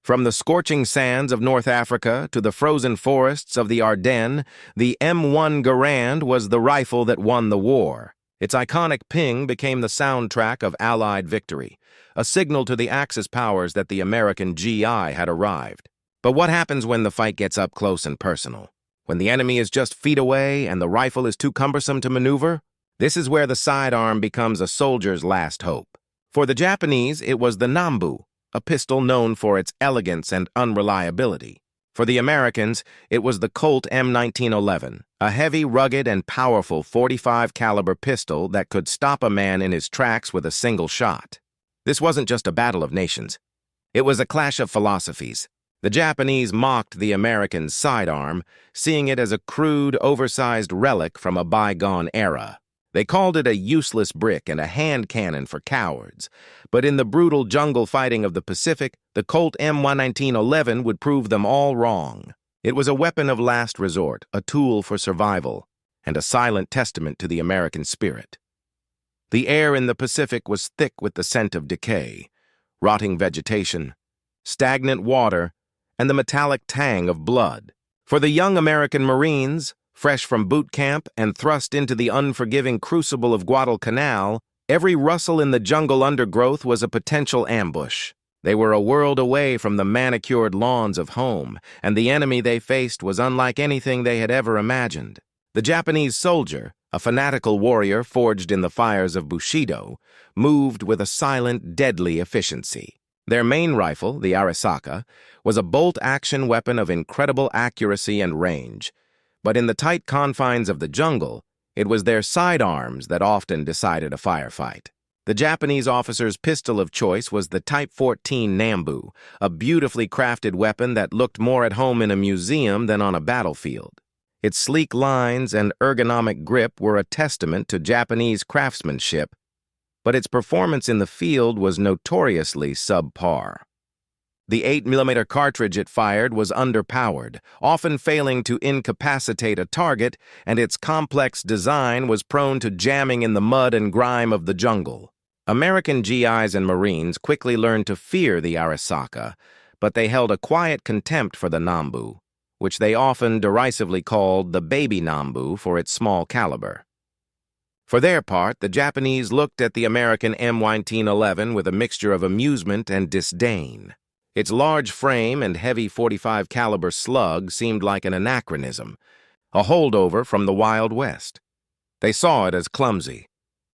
From the scorching sands of North Africa to the frozen forests of the Ardennes, the M1 Garand was the rifle that won the war. Its iconic ping became the soundtrack of Allied victory, a signal to the Axis powers that the American GI had arrived. But what happens when the fight gets up close and personal? When the enemy is just feet away and the rifle is too cumbersome to maneuver? This is where the sidearm becomes a soldier's last hope. For the Japanese, it was the Nambu, a pistol known for its elegance and unreliability. For the Americans, it was the Colt M1911, a heavy, rugged, and powerful .45 caliber pistol that could stop a man in his tracks with a single shot. This wasn't just a battle of nations. It was a clash of philosophies. The Japanese mocked the American sidearm, seeing it as a crude, oversized relic from a bygone era. They called it a useless brick and a hand cannon for cowards. But in the brutal jungle fighting of the Pacific, the Colt M1911 would prove them all wrong. It was a weapon of last resort, a tool for survival, and a silent testament to the American spirit. The air in the Pacific was thick with the scent of decay, rotting vegetation, stagnant water, and the metallic tang of blood. For the young American Marines, fresh from boot camp and thrust into the unforgiving crucible of Guadalcanal, every rustle in the jungle undergrowth was a potential ambush. They were a world away from the manicured lawns of home, and the enemy they faced was unlike anything they had ever imagined. The Japanese soldier, a fanatical warrior forged in the fires of Bushido, moved with a silent, deadly efficiency. Their main rifle, the Arisaka, was a bolt-action weapon of incredible accuracy and range. But in the tight confines of the jungle, it was their sidearms that often decided a firefight. The Japanese officer's pistol of choice was the Type 14 Nambu, a beautifully crafted weapon that looked more at home in a museum than on a battlefield. Its sleek lines and ergonomic grip were a testament to Japanese craftsmanship, but its performance in the field was notoriously subpar. The 8mm cartridge it fired was underpowered, often failing to incapacitate a target, and its complex design was prone to jamming in the mud and grime of the jungle. American GIs and Marines quickly learned to fear the Arisaka, but they held a quiet contempt for the Nambu, which they often derisively called the baby Nambu for its small caliber. For their part, the Japanese looked at the American M1911 with a mixture of amusement and disdain. Its large frame and heavy .45 caliber slug seemed like an anachronism, a holdover from the Wild West. They saw it as clumsy,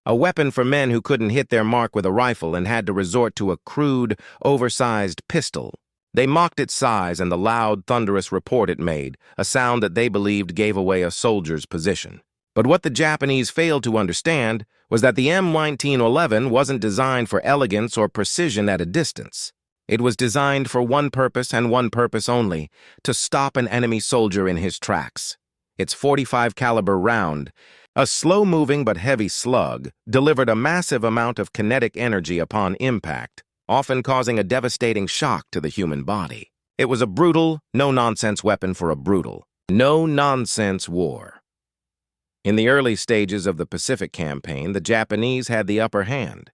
a weapon for men who couldn't hit their mark with a rifle and had to resort to a crude, oversized pistol. They mocked its size and the loud, thunderous report it made, a sound that they believed gave away a soldier's position. But what the Japanese failed to understand was that the M1911 wasn't designed for elegance or precision at a distance. It was designed for one purpose and one purpose only, to stop an enemy soldier in his tracks. Its .45 caliber round, a slow-moving but heavy slug, delivered a massive amount of kinetic energy upon impact, often causing a devastating shock to the human body. It was a brutal, no-nonsense weapon for a brutal, no-nonsense war. In the early stages of the Pacific Campaign, the Japanese had the upper hand,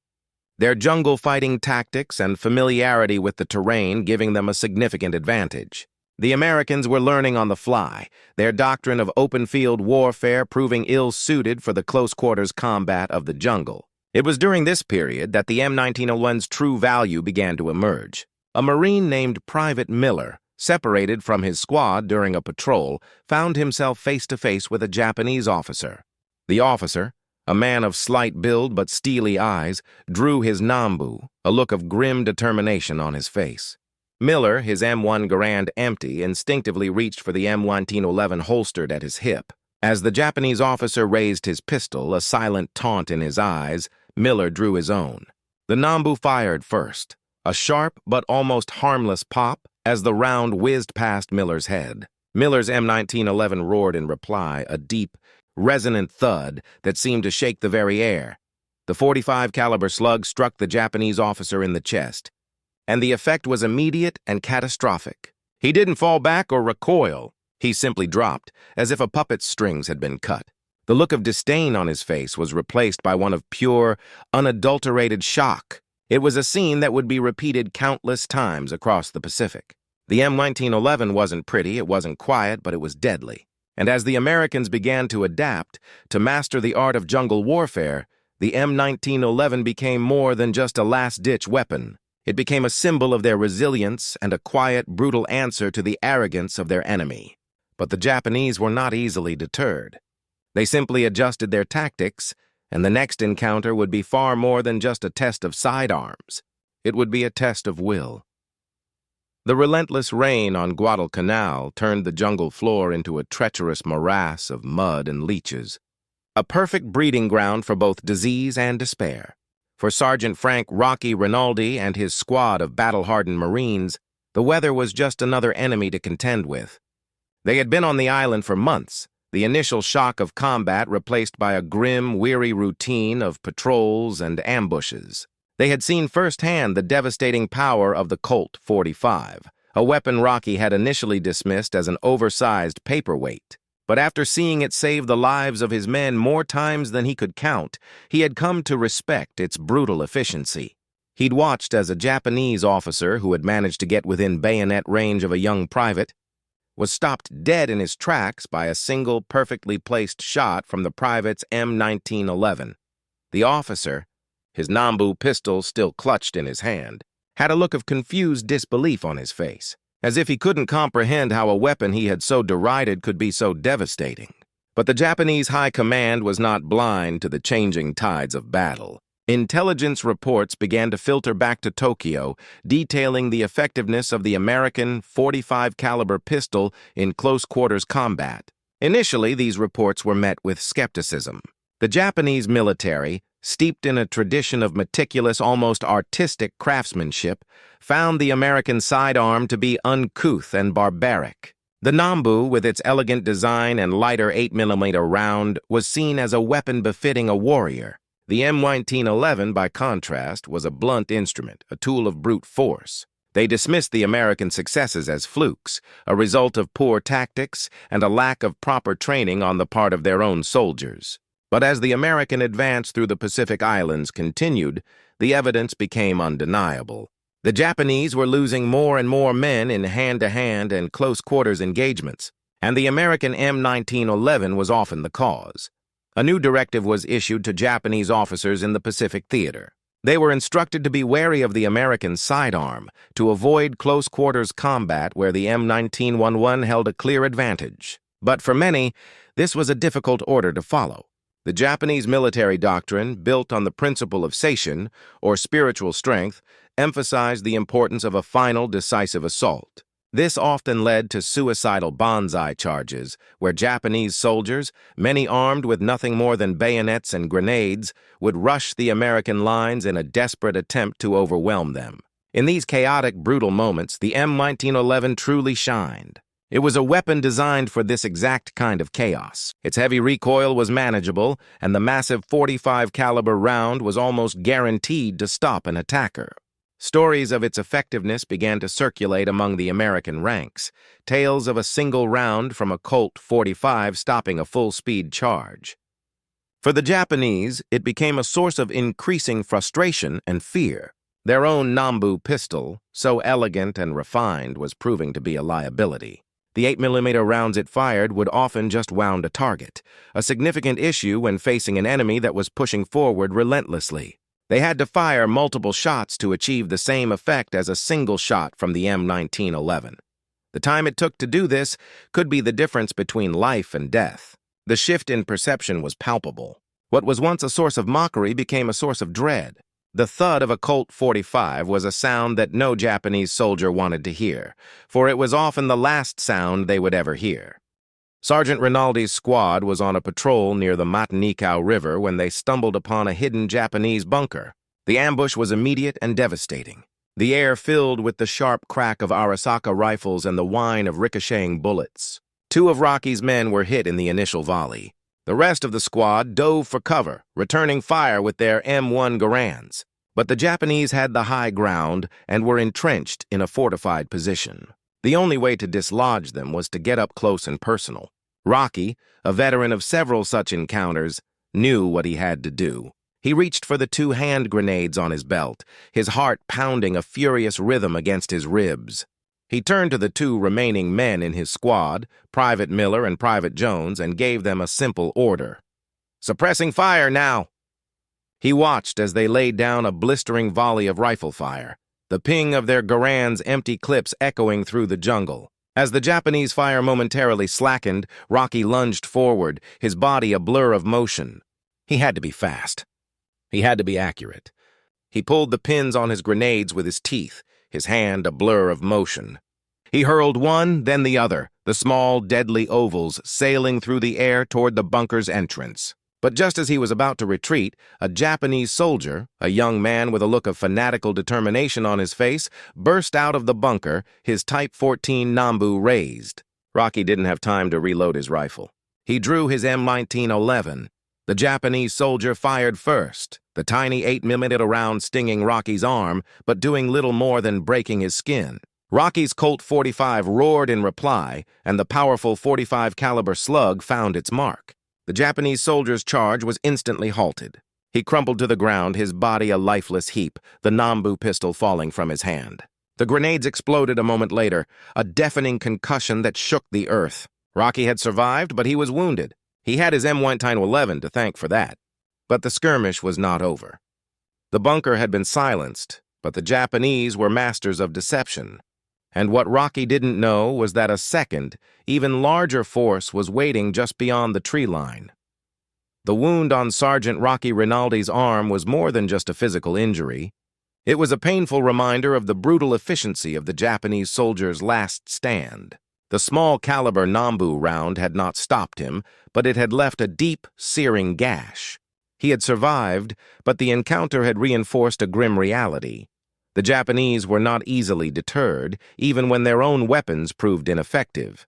their jungle fighting tactics and familiarity with the terrain giving them a significant advantage. The Americans were learning on the fly, their doctrine of open-field warfare proving ill-suited for the close-quarters combat of the jungle. It was during this period that the M1901's true value began to emerge. A Marine named Private Miller, separated from his squad during a patrol, found himself face-to-face with a Japanese officer. The officer, a man of slight build but steely eyes, drew his Nambu, a look of grim determination on his face. Miller, his M1 Garand empty, instinctively reached for the M1911 holstered at his hip. As the Japanese officer raised his pistol, a silent taunt in his eyes, Miller drew his own. The Nambu fired first, a sharp but almost harmless pop as the round whizzed past Miller's head. Miller's M1911 roared in reply, a deep, resonant thud that seemed to shake the very air. The .45 caliber slug struck the Japanese officer in the chest, and the effect was immediate and catastrophic. He didn't fall back or recoil. He simply dropped, as if a puppet's strings had been cut. The look of disdain on his face was replaced by one of pure, unadulterated shock. It was a scene that would be repeated countless times across the Pacific. The M1911 wasn't pretty, it wasn't quiet, but it was deadly. And as the Americans began to adapt, to master the art of jungle warfare, the M1911 became more than just a last-ditch weapon. It became a symbol of their resilience and a quiet, brutal answer to the arrogance of their enemy. But the Japanese were not easily deterred. They simply adjusted their tactics, and the next encounter would be far more than just a test of sidearms. It would be a test of will. The relentless rain on Guadalcanal turned the jungle floor into a treacherous morass of mud and leeches, a perfect breeding ground for both disease and despair. For Sergeant Frank "Rocky" Rinaldi and his squad of battle-hardened Marines, the weather was just another enemy to contend with. They had been on the island for months, the initial shock of combat replaced by a grim, weary routine of patrols and ambushes. They had seen firsthand the devastating power of the Colt 45, a weapon Rocky had initially dismissed as an oversized paperweight. But after seeing it save the lives of his men more times than he could count, he had come to respect its brutal efficiency. He'd watched as a Japanese officer who had managed to get within bayonet range of a young private was stopped dead in his tracks by a single perfectly placed shot from the private's M1911. The officer, his Nambu pistol still clutched in his hand, had a look of confused disbelief on his face, as if he couldn't comprehend how a weapon he had so derided could be so devastating. But the Japanese high command was not blind to the changing tides of battle. Intelligence reports began to filter back to Tokyo, detailing the effectiveness of the American .45 caliber pistol in close-quarters combat. Initially, these reports were met with skepticism. The Japanese military, steeped in a tradition of meticulous, almost artistic craftsmanship, found the American sidearm to be uncouth and barbaric. The Nambu, with its elegant design and lighter 8mm round, was seen as a weapon befitting a warrior. The M1911, by contrast, was a blunt instrument, a tool of brute force. They dismissed the American successes as flukes, a result of poor tactics and a lack of proper training on the part of their own soldiers. But as the American advance through the Pacific Islands continued, the evidence became undeniable. The Japanese were losing more and more men in hand-to-hand and close-quarters engagements, and the American M1911 was often the cause. A new directive was issued to Japanese officers in the Pacific Theater. They were instructed to be wary of the American sidearm, to avoid close-quarters combat where the M1911 held a clear advantage. But for many, this was a difficult order to follow. The Japanese military doctrine, built on the principle of seishin, or spiritual strength, emphasized the importance of a final, decisive assault. This often led to suicidal banzai charges, where Japanese soldiers, many armed with nothing more than bayonets and grenades, would rush the American lines in a desperate attempt to overwhelm them. In these chaotic, brutal moments, the M1911 truly shined. It was a weapon designed for this exact kind of chaos. Its heavy recoil was manageable, and the massive .45 caliber round was almost guaranteed to stop an attacker. Stories of its effectiveness began to circulate among the American ranks, tales of a single round from a Colt 45 stopping a full-speed charge. For the Japanese, it became a source of increasing frustration and fear. Their own Nambu pistol, so elegant and refined, was proving to be a liability. The 8mm rounds it fired would often just wound a target, a significant issue when facing an enemy that was pushing forward relentlessly. They had to fire multiple shots to achieve the same effect as a single shot from the M1911. The time it took to do this could be the difference between life and death. The shift in perception was palpable. What was once a source of mockery became a source of dread. The thud of a Colt 45 was a sound that no Japanese soldier wanted to hear, for it was often the last sound they would ever hear. Sergeant Rinaldi's squad was on a patrol near the Matanikau River when they stumbled upon a hidden Japanese bunker. The ambush was immediate and devastating. The air filled with the sharp crack of Arisaka rifles and the whine of ricocheting bullets. 2 of Rocky's men were hit in the initial volley. The rest of the squad dove for cover, returning fire with their M1 Garands. But the Japanese had the high ground and were entrenched in a fortified position. The only way to dislodge them was to get up close and personal. Rocky, a veteran of several such encounters, knew what he had to do. He reached for the 2 hand grenades on his belt, his heart pounding a furious rhythm against his ribs. He turned to the 2 remaining men in his squad, Private Miller and Private Jones, and gave them a simple order. "Suppressing fire now!" He watched as they laid down a blistering volley of rifle fire, the ping of their Garand's empty clips echoing through the jungle. As the Japanese fire momentarily slackened, Rocky lunged forward, his body a blur of motion. He had to be fast. He had to be accurate. He pulled the pins on his grenades with his teeth, his hand a blur of motion. He hurled one, then the other, the small, deadly ovals sailing through the air toward the bunker's entrance. But just as he was about to retreat, a Japanese soldier, a young man with a look of fanatical determination on his face, burst out of the bunker, his Type 14 Nambu raised. Rocky didn't have time to reload his rifle. He drew his M1911. The Japanese soldier fired first, the tiny 8mm round stinging Rocky's arm, but doing little more than breaking his skin. Rocky's Colt 45 roared in reply, and the powerful .45 caliber slug found its mark. The Japanese soldier's charge was instantly halted. He crumpled to the ground, his body a lifeless heap, the Nambu pistol falling from his hand. The grenades exploded a moment later, a deafening concussion that shook the earth. Rocky had survived, but he was wounded. He had his M1911 to thank for that. But the skirmish was not over. The bunker had been silenced, but the Japanese were masters of deception. And what Rocky didn't know was that a second, even larger force was waiting just beyond the tree line. The wound on Sergeant Rocky Rinaldi's arm was more than just a physical injury. It was a painful reminder of the brutal efficiency of the Japanese soldier's last stand. The small caliber Nambu round had not stopped him, but it had left a deep, searing gash. He had survived, but the encounter had reinforced a grim reality. The Japanese were not easily deterred, even when their own weapons proved ineffective.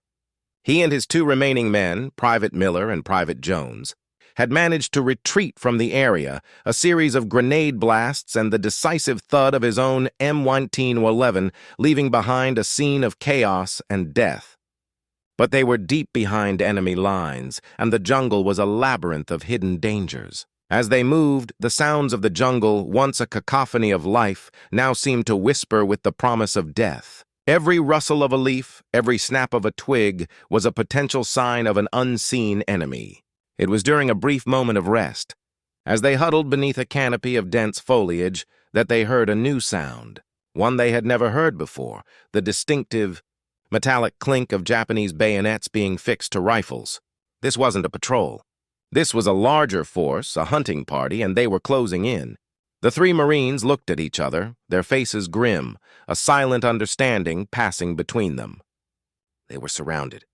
He and his 2 remaining men, Private Miller and Private Jones, had managed to retreat from the area, a series of grenade blasts and the decisive thud of his own M1911, leaving behind a scene of chaos and death. But they were deep behind enemy lines, and the jungle was a labyrinth of hidden dangers. As they moved, the sounds of the jungle, once a cacophony of life, now seemed to whisper with the promise of death. Every rustle of a leaf, every snap of a twig, was a potential sign of an unseen enemy. It was during a brief moment of rest, as they huddled beneath a canopy of dense foliage, that they heard a new sound, one they had never heard before, the distinctive, metallic clink of Japanese bayonets being fixed to rifles. This wasn't a patrol. This was a larger force, a hunting party, and they were closing in. The 3 Marines looked at each other, their faces grim, a silent understanding passing between them. They were surrounded.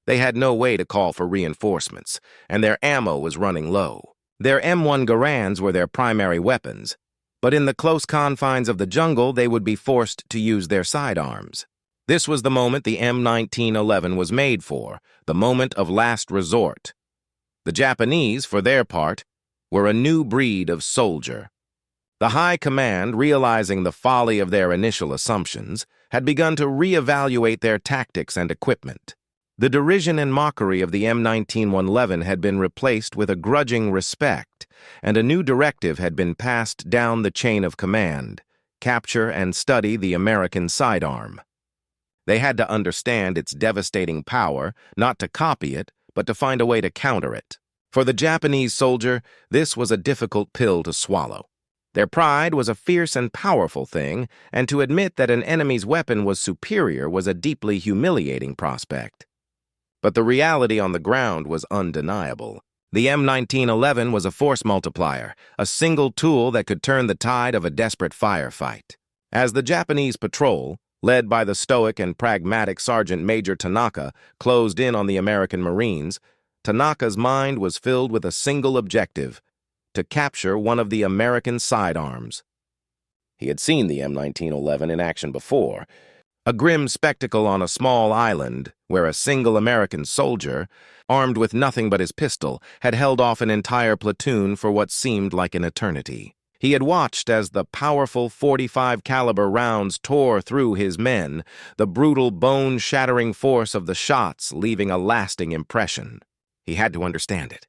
They had no way to call for reinforcements, and their ammo was running low. Their M1 Garands were their primary weapons, but in the close confines of the jungle, they would be forced to use their sidearms. This was the moment the M1911 was made for, the moment of last resort. The Japanese, for their part, were a new breed of soldier. The High Command, realizing the folly of their initial assumptions, had begun to reevaluate their tactics and equipment. The derision and mockery of the M1911 had been replaced with a grudging respect, and a new directive had been passed down the chain of command: capture and study the American sidearm. They had to understand its devastating power, not to copy it, but to find a way to counter it. For the Japanese soldier, this was a difficult pill to swallow. Their pride was a fierce and powerful thing, and to admit that an enemy's weapon was superior was a deeply humiliating prospect. But the reality on the ground was undeniable. The M1911 was a force multiplier, a single tool that could turn the tide of a desperate firefight. As the Japanese patrol, led by the stoic and pragmatic Sergeant Major Tanaka, closed in on the American Marines, Tanaka's mind was filled with a single objective: to capture one of the American sidearms. He had seen the M1911 in action before, a grim spectacle on a small island where a single American soldier, armed with nothing but his pistol, had held off an entire platoon for what seemed like an eternity. He had watched as the powerful .45 caliber rounds tore through his men, the brutal bone-shattering force of the shots leaving a lasting impression. He had to understand it.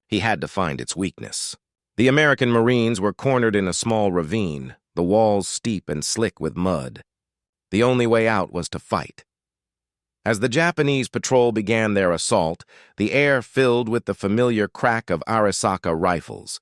He had to find its weakness. The American Marines were cornered in a small ravine, the walls steep and slick with mud. The only way out was to fight. As the Japanese patrol began their assault, the air filled with the familiar crack of Arisaka rifles.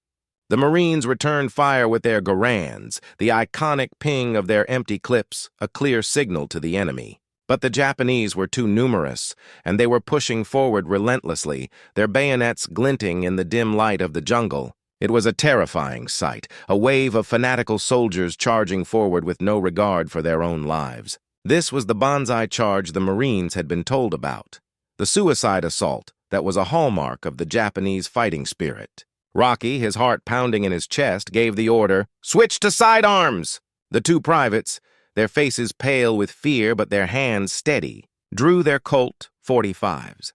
The Marines returned fire with their Garands, the iconic ping of their empty clips, a clear signal to the enemy. But the Japanese were too numerous, and they were pushing forward relentlessly, their bayonets glinting in the dim light of the jungle. It was a terrifying sight, a wave of fanatical soldiers charging forward with no regard for their own lives. This was the banzai charge the Marines had been told about, the suicide assault that was a hallmark of the Japanese fighting spirit. Rocky, his heart pounding in his chest, gave the order, "Switch to sidearms!" The two privates, their faces pale with fear but their hands steady, drew their Colt .45s.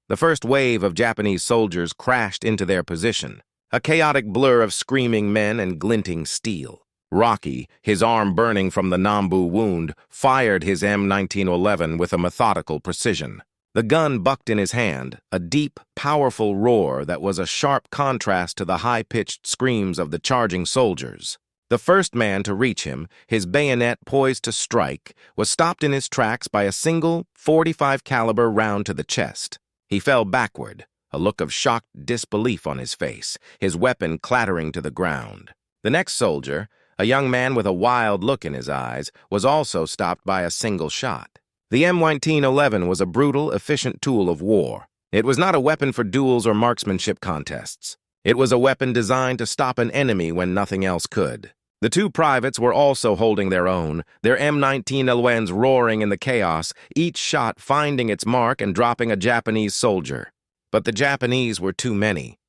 The first wave of Japanese soldiers crashed into their position, a chaotic blur of screaming men and glinting steel. Rocky, his arm burning from the Nambu wound, fired his M1911 with a methodical precision. The gun bucked in his hand, a deep, powerful roar that was a sharp contrast to the high-pitched screams of the charging soldiers. The first man to reach him, his bayonet poised to strike, was stopped in his tracks by a single .45 caliber round to the chest. He fell backward, a look of shocked disbelief on his face, his weapon clattering to the ground. The next soldier, a young man with a wild look in his eyes, was also stopped by a single shot. The M1911 was a brutal, efficient tool of war. It was not a weapon for duels or marksmanship contests. It was a weapon designed to stop an enemy when nothing else could. The two privates were also holding their own, their M1911s roaring in the chaos, each shot finding its mark and dropping a Japanese soldier. But the Japanese were too many.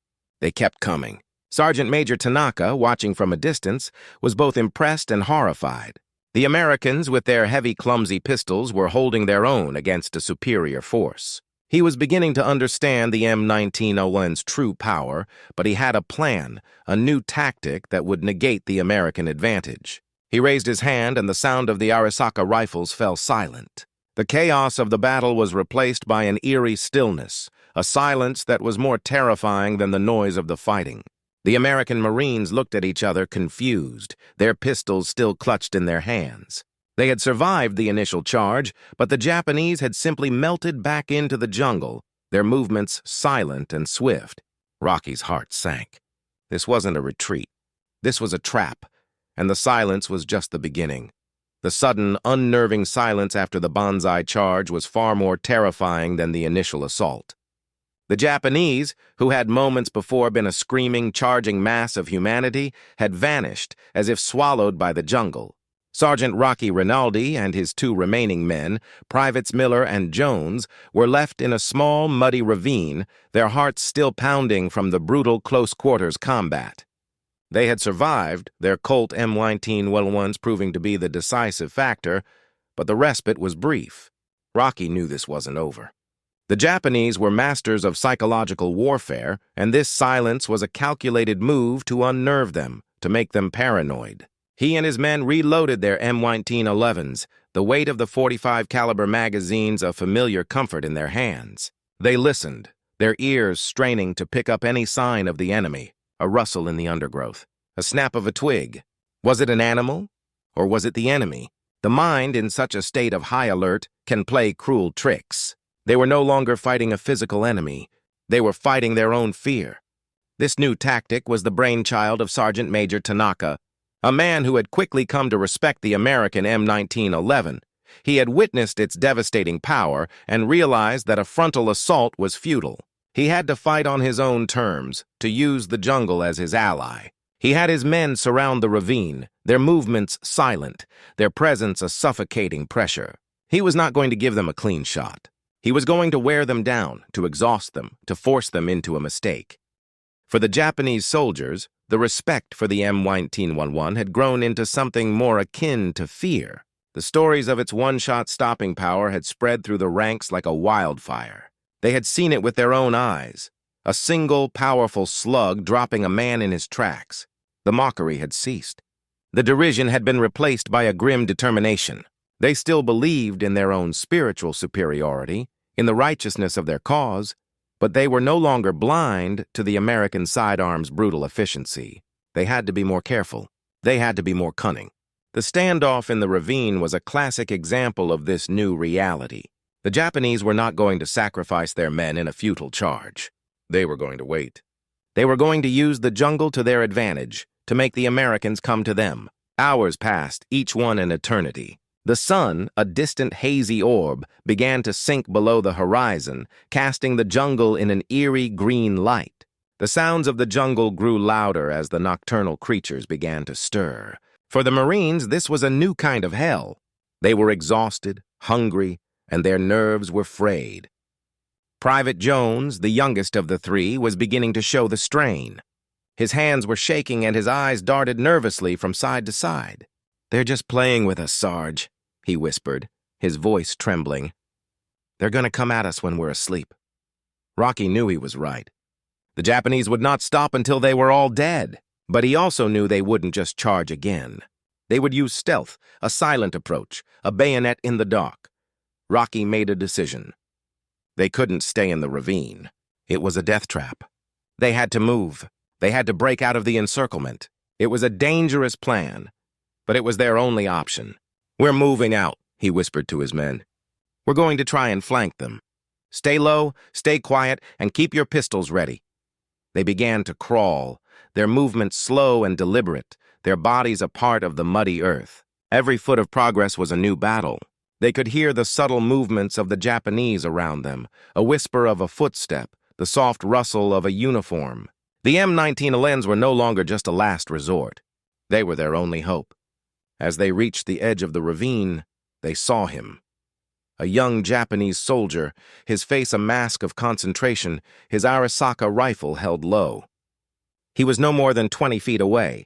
They kept coming. Sergeant Major Tanaka, watching from a distance, was both impressed and horrified. The Americans, with their heavy, clumsy pistols, were holding their own against a superior force. He was beginning to understand the M1911's true power, but he had a plan, a new tactic that would negate the American advantage. He raised his hand, and the sound of the Arisaka rifles fell silent. The chaos of the battle was replaced by an eerie stillness, a silence that was more terrifying than the noise of the fighting. The American Marines looked at each other confused, their pistols still clutched in their hands. They had survived the initial charge, but the Japanese had simply melted back into the jungle, their movements silent and swift. Rocky's heart sank. This wasn't a retreat. This was a trap, and the silence was just the beginning. The sudden, unnerving silence after the banzai charge was far more terrifying than the initial assault. The Japanese, who had moments before been a screaming, charging mass of humanity, had vanished as if swallowed by the jungle. Sergeant Rocky Rinaldi and his two remaining men, Privates Miller and Jones, were left in a small, muddy ravine, their hearts still pounding from the brutal close-quarters combat. They had survived, their Colt M1911s proving to be the decisive factor, but the respite was brief. Rocky knew this wasn't over. The Japanese were masters of psychological warfare, and this silence was a calculated move to unnerve them, to make them paranoid. He and his men reloaded their M1911s, the weight of the .45 caliber magazines a familiar comfort in their hands. They listened, their ears straining to pick up any sign of the enemy, a rustle in the undergrowth, a snap of a twig. Was it an animal? Or was it the enemy? The mind, in such a state of high alert, can play cruel tricks. They were no longer fighting a physical enemy. They were fighting their own fear. This new tactic was the brainchild of Sergeant Major Tanaka, a man who had quickly come to respect the American M1911. He had witnessed its devastating power and realized that a frontal assault was futile. He had to fight on his own terms, to use the jungle as his ally. He had his men surround the ravine, their movements silent, their presence a suffocating pressure. He was not going to give them a clean shot. He was going to wear them down, to exhaust them, to force them into a mistake. For the Japanese soldiers, the respect for the M1911 had grown into something more akin to fear. The stories of its one-shot stopping power had spread through the ranks like a wildfire. They had seen it with their own eyes, a single, powerful slug dropping a man in his tracks. The mockery had ceased. The derision had been replaced by a grim determination. They still believed in their own spiritual superiority, in the righteousness of their cause, but they were no longer blind to the American sidearms' brutal efficiency. They had to be more careful. They had to be more cunning. The standoff in the ravine was a classic example of this new reality. The Japanese were not going to sacrifice their men in a futile charge. They were going to wait. They were going to use the jungle to their advantage, to make the Americans come to them. Hours passed, each one an eternity. The sun, a distant hazy orb, began to sink below the horizon, casting the jungle in an eerie green light. The sounds of the jungle grew louder as the nocturnal creatures began to stir. For the Marines, this was a new kind of hell. They were exhausted, hungry, and their nerves were frayed. Private Jones, the youngest of the three, was beginning to show the strain. His hands were shaking and his eyes darted nervously from side to side. "They're just playing with us, Sarge," he whispered, his voice trembling. "They're going to come at us when we're asleep." Rocky knew he was right. The Japanese would not stop until they were all dead, but he also knew they wouldn't just charge again. They would use stealth, a silent approach, a bayonet in the dark. Rocky made a decision. They couldn't stay in the ravine. It was a death trap. They had to move. They had to break out of the encirclement. It was a dangerous plan, but it was their only option. "We're moving out," he whispered to his men. "We're going to try and flank them. Stay low, stay quiet, and keep your pistols ready." They began to crawl, their movements slow and deliberate, their bodies a part of the muddy earth. Every foot of progress was a new battle. They could hear the subtle movements of the Japanese around them, a whisper of a footstep, the soft rustle of a uniform. The M1911s were no longer just a last resort. They were their only hope. As they reached the edge of the ravine, they saw him. A young Japanese soldier, his face a mask of concentration, his Arisaka rifle held low. He was no more than 20 feet away.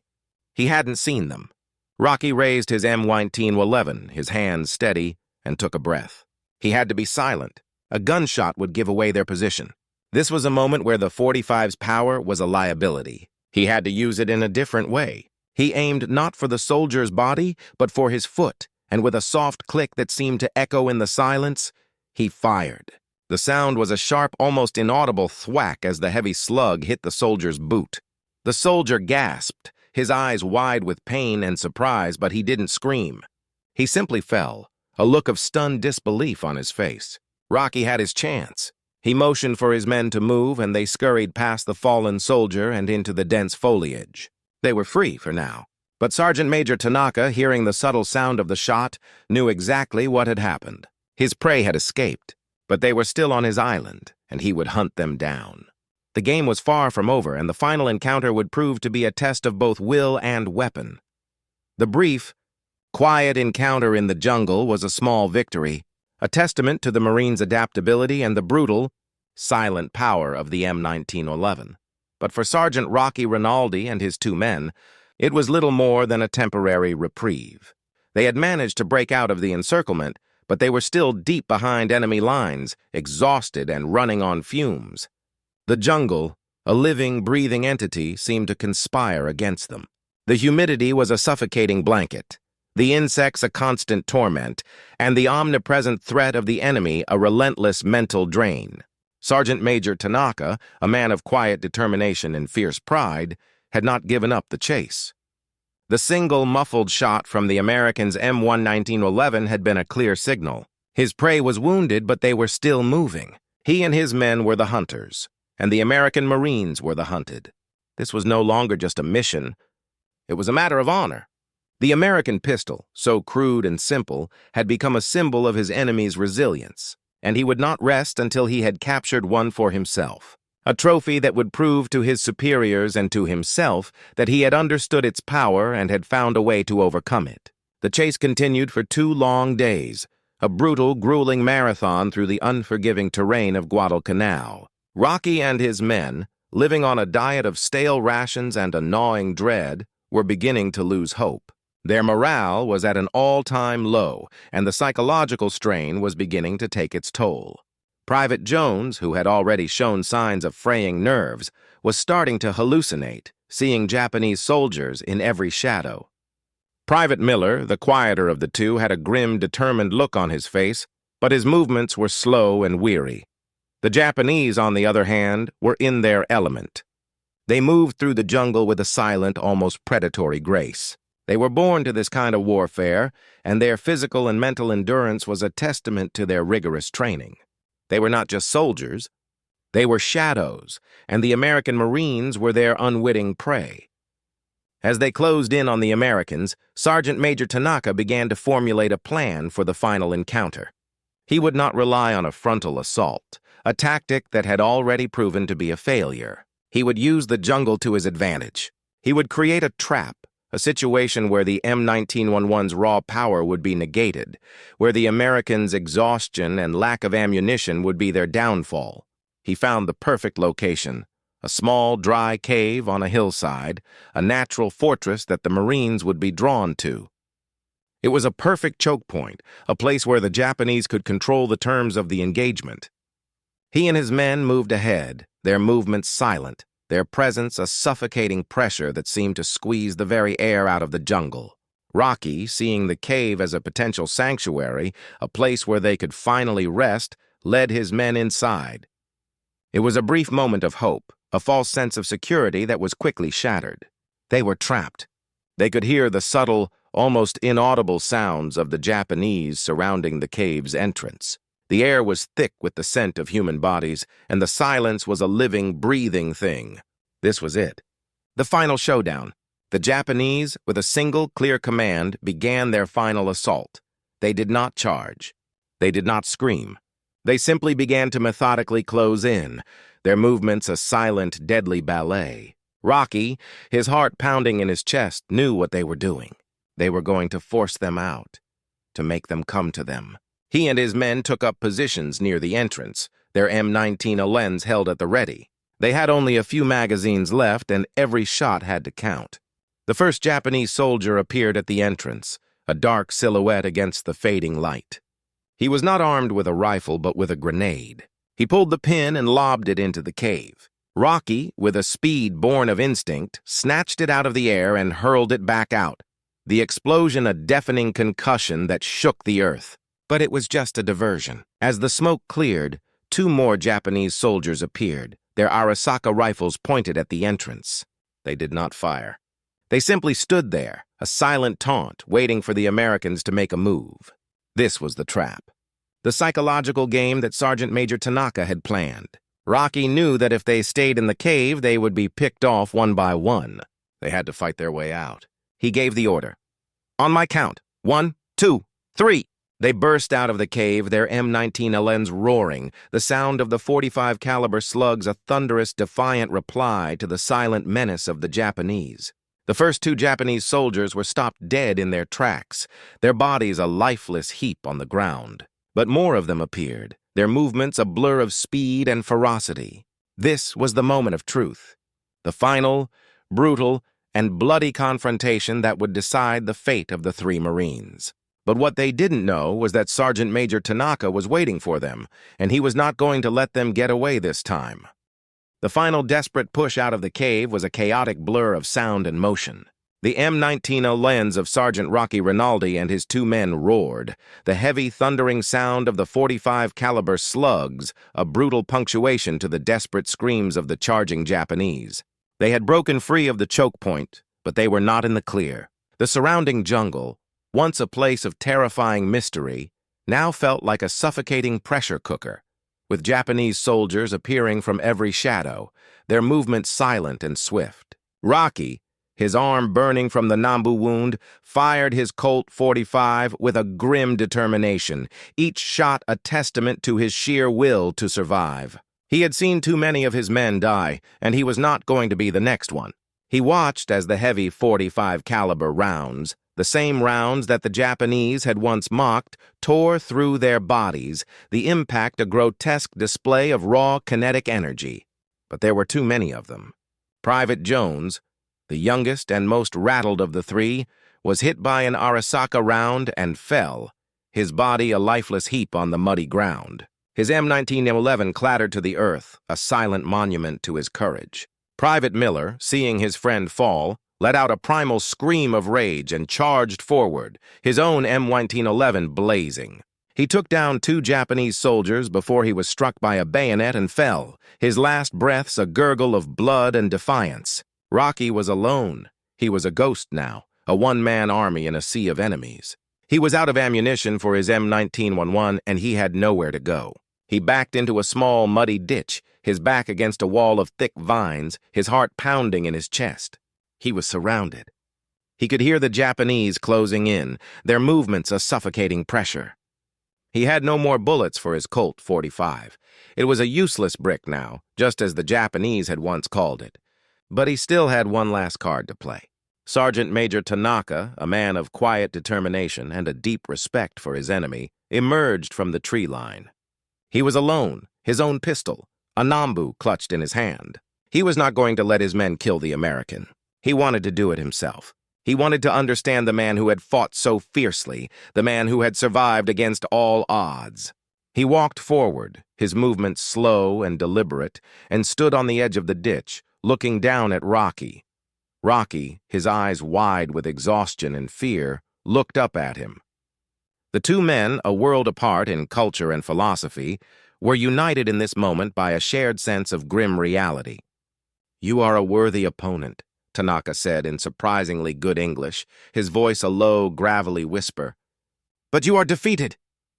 He hadn't seen them. Rocky raised his M1911, his hands steady, and took a breath. He had to be silent. A gunshot would give away their position. This was a moment where the .45's power was a liability. He had to use it in a different way. He aimed not for the soldier's body, but for his foot, and with a soft click that seemed to echo in the silence, he fired. The sound was a sharp, almost inaudible thwack as the heavy slug hit the soldier's boot. The soldier gasped, his eyes wide with pain and surprise, but he didn't scream. He simply fell, a look of stunned disbelief on his face. Rocky had his chance. He motioned for his men to move, and they scurried past the fallen soldier and into the dense foliage. They were free for now. But Sergeant Major Tanaka, hearing the subtle sound of the shot, knew exactly what had happened. His prey had escaped, but they were still on his island, and he would hunt them down. The game was far from over, and the final encounter would prove to be a test of both will and weapon. The brief, quiet encounter in the jungle was a small victory, a testament to the Marines' adaptability and the brutal, silent power of the M1911. But for Sergeant Rocky Rinaldi and his two men, it was little more than a temporary reprieve. They had managed to break out of the encirclement, but they were still deep behind enemy lines, exhausted and running on fumes. The jungle, a living, breathing entity, seemed to conspire against them. The humidity was a suffocating blanket, the insects a constant torment, and the omnipresent threat of the enemy a relentless mental drain. Sergeant Major Tanaka, a man of quiet determination and fierce pride, had not given up the chase. The single muffled shot from the Americans' M1911 had been a clear signal. His prey was wounded, but they were still moving. He and his men were the hunters, and the American Marines were the hunted. This was no longer just a mission. It was a matter of honor. The American pistol, so crude and simple, had become a symbol of his enemy's resilience, and he would not rest until he had captured one for himself. A trophy that would prove to his superiors and to himself that he had understood its power and had found a way to overcome it. The chase continued for 2 long days, a brutal, grueling marathon through the unforgiving terrain of Guadalcanal. Rocky and his men, living on a diet of stale rations and a gnawing dread, were beginning to lose hope. Their morale was at an all-time low, and the psychological strain was beginning to take its toll. Private Jones, who had already shown signs of fraying nerves, was starting to hallucinate, seeing Japanese soldiers in every shadow. Private Miller, the quieter of the two, had a grim, determined look on his face, but his movements were slow and weary. The Japanese, on the other hand, were in their element. They moved through the jungle with a silent, almost predatory grace. They were born to this kind of warfare, and their physical and mental endurance was a testament to their rigorous training. They were not just soldiers. They were shadows, and the American Marines were their unwitting prey. As they closed in on the Americans, Sergeant Major Tanaka began to formulate a plan for the final encounter. He would not rely on a frontal assault, a tactic that had already proven to be a failure. He would use the jungle to his advantage. He would create a trap, a situation where the M1911's raw power would be negated, where the Americans' exhaustion and lack of ammunition would be their downfall. He found the perfect location. A small, dry cave on a hillside, a natural fortress that the Marines would be drawn to. It was a perfect choke point, a place where the Japanese could control the terms of the engagement. He and his men moved ahead, their movements silent, their presence a suffocating pressure that seemed to squeeze the very air out of the jungle. Rocky, seeing the cave as a potential sanctuary, a place where they could finally rest, led his men inside. It was a brief moment of hope, a false sense of security that was quickly shattered. They were trapped. They could hear the subtle, almost inaudible sounds of the Japanese surrounding the cave's entrance. The air was thick with the scent of human bodies, and the silence was a living, breathing thing. This was it. The final showdown. The Japanese, with a single clear command, began their final assault. They did not charge. They did not scream. They simply began to methodically close in, their movements a silent, deadly ballet. Rocky, his heart pounding in his chest, knew what they were doing. They were going to force them out, to make them come to them. He and his men took up positions near the entrance, their M1911s held at the ready. They had only a few magazines left, and every shot had to count. The first Japanese soldier appeared at the entrance, a dark silhouette against the fading light. He was not armed with a rifle, but with a grenade. He pulled the pin and lobbed it into the cave. Rocky, with a speed born of instinct, snatched it out of the air and hurled it back out. The explosion a deafening concussion that shook the earth. But it was just a diversion. As the smoke cleared, 2 more Japanese soldiers appeared, their Arisaka rifles pointed at the entrance. They did not fire. They simply stood there, a silent taunt, waiting for the Americans to make a move. This was the trap. The psychological game that Sergeant Major Tanaka had planned. Rocky knew that if they stayed in the cave, they would be picked off one by one. They had to fight their way out. He gave the order. On my count. 1, 2, 3. They burst out of the cave, their M1911s roaring, the sound of the .45 caliber slugs a thunderous, defiant reply to the silent menace of the Japanese. The first 2 Japanese soldiers were stopped dead in their tracks, their bodies a lifeless heap on the ground. But more of them appeared, their movements a blur of speed and ferocity. This was the moment of truth. The final, brutal, and bloody confrontation that would decide the fate of the 3 Marines. But what they didn't know was that Sergeant Major Tanaka was waiting for them, and he was not going to let them get away this time. The final desperate push out of the cave was a chaotic blur of sound and motion. The M1911s of Sergeant Rocky Rinaldi and his 2 men roared, the heavy, thundering sound of the .45 caliber slugs, a brutal punctuation to the desperate screams of the charging Japanese. They had broken free of the choke point, but they were not in the clear. The surrounding jungle, once a place of terrifying mystery, now felt like a suffocating pressure cooker, with Japanese soldiers appearing from every shadow, their movements silent and swift. Rocky, his arm burning from the Nambu wound, fired his Colt .45 with a grim determination, each shot a testament to his sheer will to survive. He had seen too many of his men die, and he was not going to be the next one. He watched as the heavy .45 caliber rounds, the same rounds that the Japanese had once mocked, tore through their bodies, the impact a grotesque display of raw kinetic energy. But there were too many of them. Private Jones, the youngest and most rattled of the 3, was hit by an Arisaka round and fell, his body a lifeless heap on the muddy ground. His M1911 clattered to the earth, a silent monument to his courage. Private Miller, seeing his friend fall, let out a primal scream of rage and charged forward, his own M1911 blazing. He took down 2 Japanese soldiers before he was struck by a bayonet and fell, his last breaths a gurgle of blood and defiance. Rocky was alone. He was a ghost now, a one-man army in a sea of enemies. He was out of ammunition for his M1911 and he had nowhere to go. He backed into a small, muddy ditch, his back against a wall of thick vines, his heart pounding in his chest. He was surrounded. He could hear the Japanese closing in, their movements a suffocating pressure. He had no more bullets for his Colt 45. It was a useless brick now, just as the Japanese had once called it. But he still had one last card to play. Sergeant Major Tanaka, a man of quiet determination and a deep respect for his enemy, emerged from the tree line. He was alone, his own pistol, a Nambu clutched in his hand. He was not going to let his men kill the American. He wanted to do it himself. He wanted to understand the man who had fought so fiercely, the man who had survived against all odds. He walked forward, his movements slow and deliberate, and stood on the edge of the ditch, looking down at Rocky. Rocky, his eyes wide with exhaustion and fear, looked up at him. The 2 men, a world apart in culture and philosophy, were united in this moment by a shared sense of grim reality. "You are a worthy opponent," Tanaka said in surprisingly good English, his voice a low, gravelly whisper. "But you are defeated.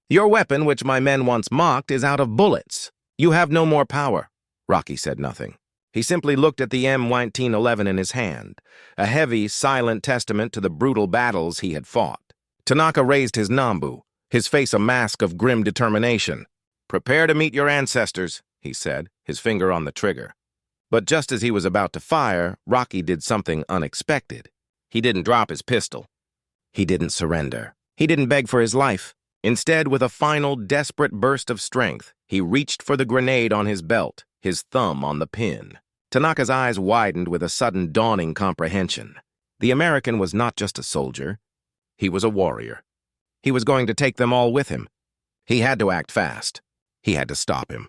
Your weapon, which my men once mocked, is out of bullets. You have no more power." Rocky said nothing. He simply looked at the M1911 in his hand, a heavy, silent testament to the brutal battles he had fought. Tanaka raised his Nambu, his face a mask of grim determination. "Prepare to meet your ancestors," he said, his finger on the trigger. But just as he was about to fire, Rocky did something unexpected. He didn't drop his pistol. He didn't surrender. He didn't beg for his life. Instead, with a final, desperate burst of strength, he reached for the grenade on his belt, his thumb on the pin. Tanaka's eyes widened with a sudden dawning comprehension. The American was not just a soldier. He was a warrior. He was going to take them all with him. He had to act fast. He had to stop him.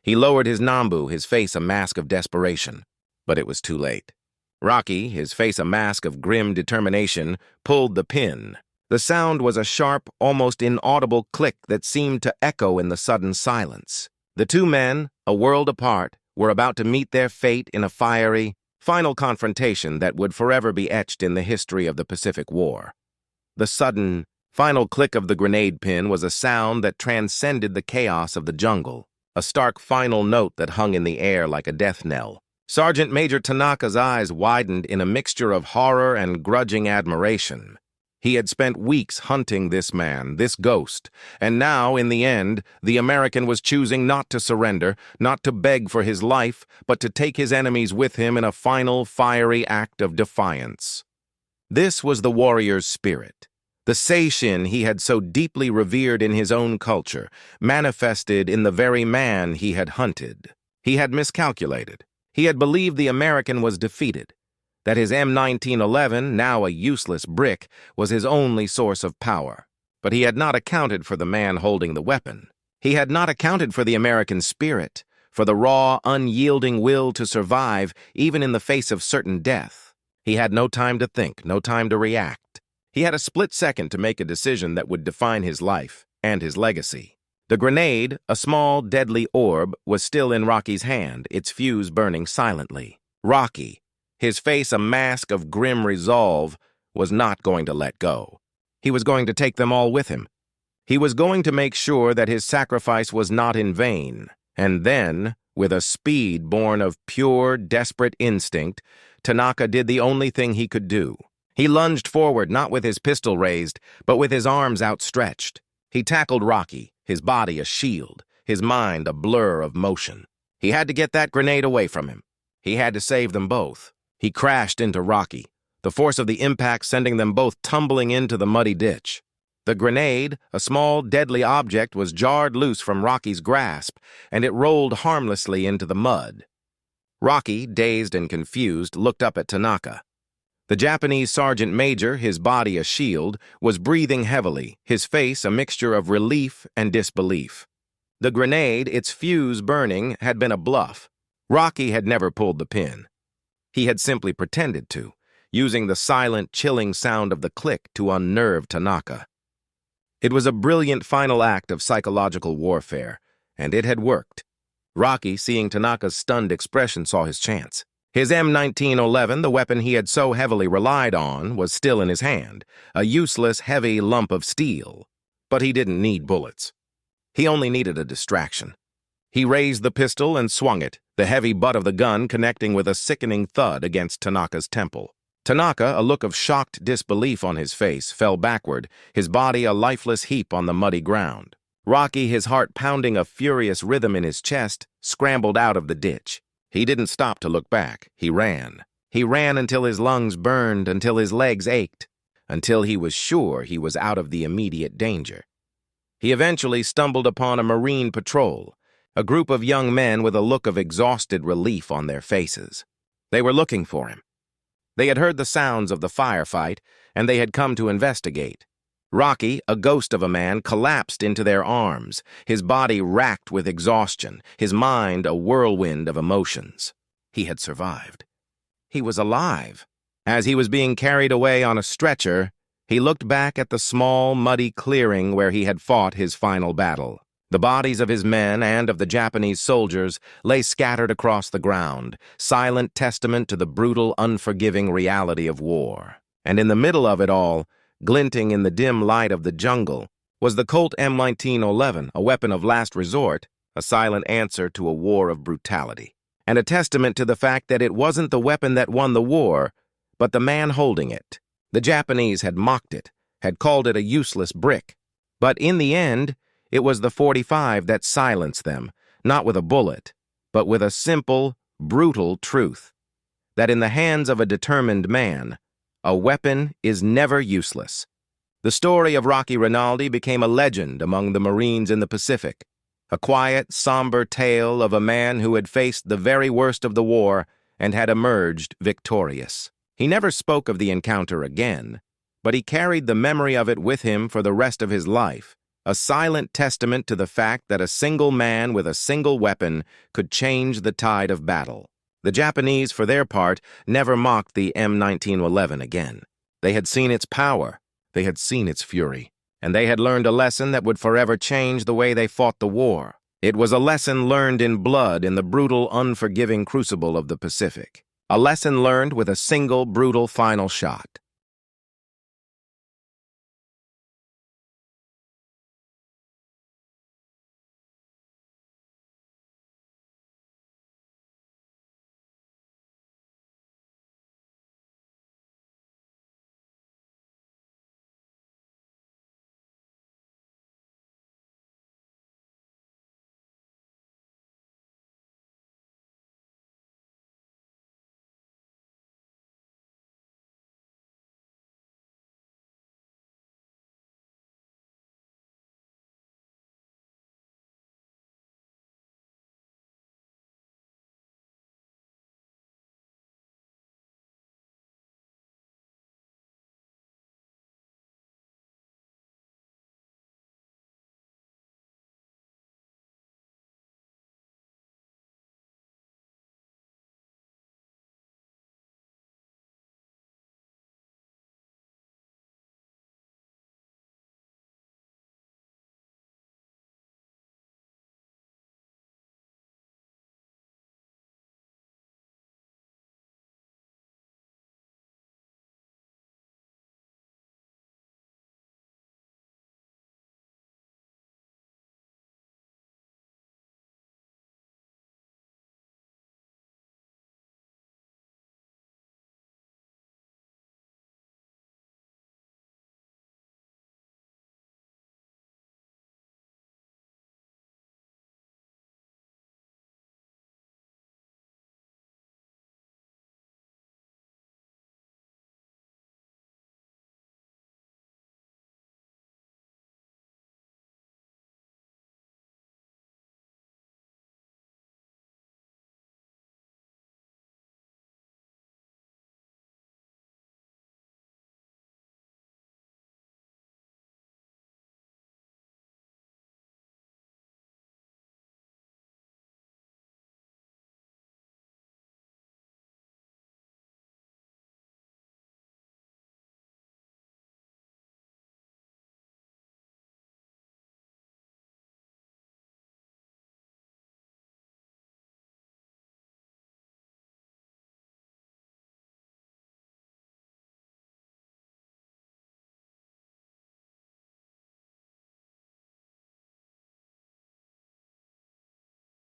He lowered his Nambu, his face a mask of desperation. But it was too late. Rocky, his face a mask of grim determination, pulled the pin. The sound was a sharp, almost inaudible click that seemed to echo in the sudden silence. The 2 men, a world apart, were about to meet their fate in a fiery, final confrontation that would forever be etched in the history of the Pacific War. The sudden, final click of the grenade pin was a sound that transcended the chaos of the jungle, a stark final note that hung in the air like a death knell. Sergeant Major Tanaka's eyes widened in a mixture of horror and grudging admiration. He had spent weeks hunting this man, this ghost, and now, in the end, the American was choosing not to surrender, not to beg for his life, but to take his enemies with him in a final, fiery act of defiance. This was the warrior's spirit. The seishin he had so deeply revered in his own culture, manifested in the very man he had hunted. He had miscalculated. He had believed the American was defeated, that his M1911, now a useless brick, was his only source of power. But he had not accounted for the man holding the weapon. He had not accounted for the American spirit, for the raw, unyielding will to survive, even in the face of certain death. He had no time to think, no time to react. He had a split second to make a decision that would define his life and his legacy. The grenade, a small, deadly orb, was still in Rocky's hand, its fuse burning silently. Rocky, his face a mask of grim resolve, was not going to let go. He was going to take them all with him. He was going to make sure that his sacrifice was not in vain. And then, with a speed born of pure, desperate instinct, Tanaka did the only thing he could do. He lunged forward, not with his pistol raised, but with his arms outstretched. He tackled Rocky, his body a shield, his mind a blur of motion. He had to get that grenade away from him. He had to save them both. He crashed into Rocky, the force of the impact sending them both tumbling into the muddy ditch. The grenade, a small, deadly object, was jarred loose from Rocky's grasp, and it rolled harmlessly into the mud. Rocky, dazed and confused, looked up at Tanaka. The Japanese sergeant major, his body a shield, was breathing heavily, his face a mixture of relief and disbelief. The grenade, its fuse burning, had been a bluff. Rocky had never pulled the pin. He had simply pretended to, using the silent, chilling sound of the click to unnerve Tanaka. It was a brilliant final act of psychological warfare, and it had worked. Rocky, seeing Tanaka's stunned expression, saw his chance. His M1911, the weapon he had so heavily relied on, was still in his hand, a useless, heavy lump of steel. But he didn't need bullets. He only needed a distraction. He raised the pistol and swung it, the heavy butt of the gun connecting with a sickening thud against Tanaka's temple. Tanaka, a look of shocked disbelief on his face, fell backward, his body a lifeless heap on the muddy ground. Rocky, his heart pounding a furious rhythm in his chest, scrambled out of the ditch. He didn't stop to look back. He ran. He ran until his lungs burned, until his legs ached, until he was sure he was out of the immediate danger. He eventually stumbled upon a Marine patrol, a group of young men with a look of exhausted relief on their faces. They were looking for him. They had heard the sounds of the firefight, and they had come to investigate. Rocky, a ghost of a man, collapsed into their arms, his body racked with exhaustion, his mind a whirlwind of emotions. He had survived. He was alive. As he was being carried away on a stretcher, he looked back at the small, muddy clearing where he had fought his final battle. The bodies of his men and of the Japanese soldiers lay scattered across the ground, silent testament to the brutal, unforgiving reality of war. And in the middle of it all, glinting in the dim light of the jungle, was the Colt M1911, a weapon of last resort, a silent answer to a war of brutality, and a testament to the fact that it wasn't the weapon that won the war, but the man holding it. The Japanese had mocked it, had called it a useless brick, but in the end, it was the .45 that silenced them, not with a bullet, but with a simple, brutal truth, that in the hands of a determined man, a weapon is never useless. The story of Rocky Rinaldi became a legend among the Marines in the Pacific, a quiet, somber tale of a man who had faced the very worst of the war and had emerged victorious. He never spoke of the encounter again, but he carried the memory of it with him for the rest of his life, a silent testament to the fact that a single man with a single weapon could change the tide of battle. The Japanese, for their part, never mocked the M1911 again. They had seen its power, they had seen its fury, and they had learned a lesson that would forever change the way they fought the war. It was a lesson learned in blood in the brutal, unforgiving crucible of the Pacific. A lesson learned with a single, brutal final shot.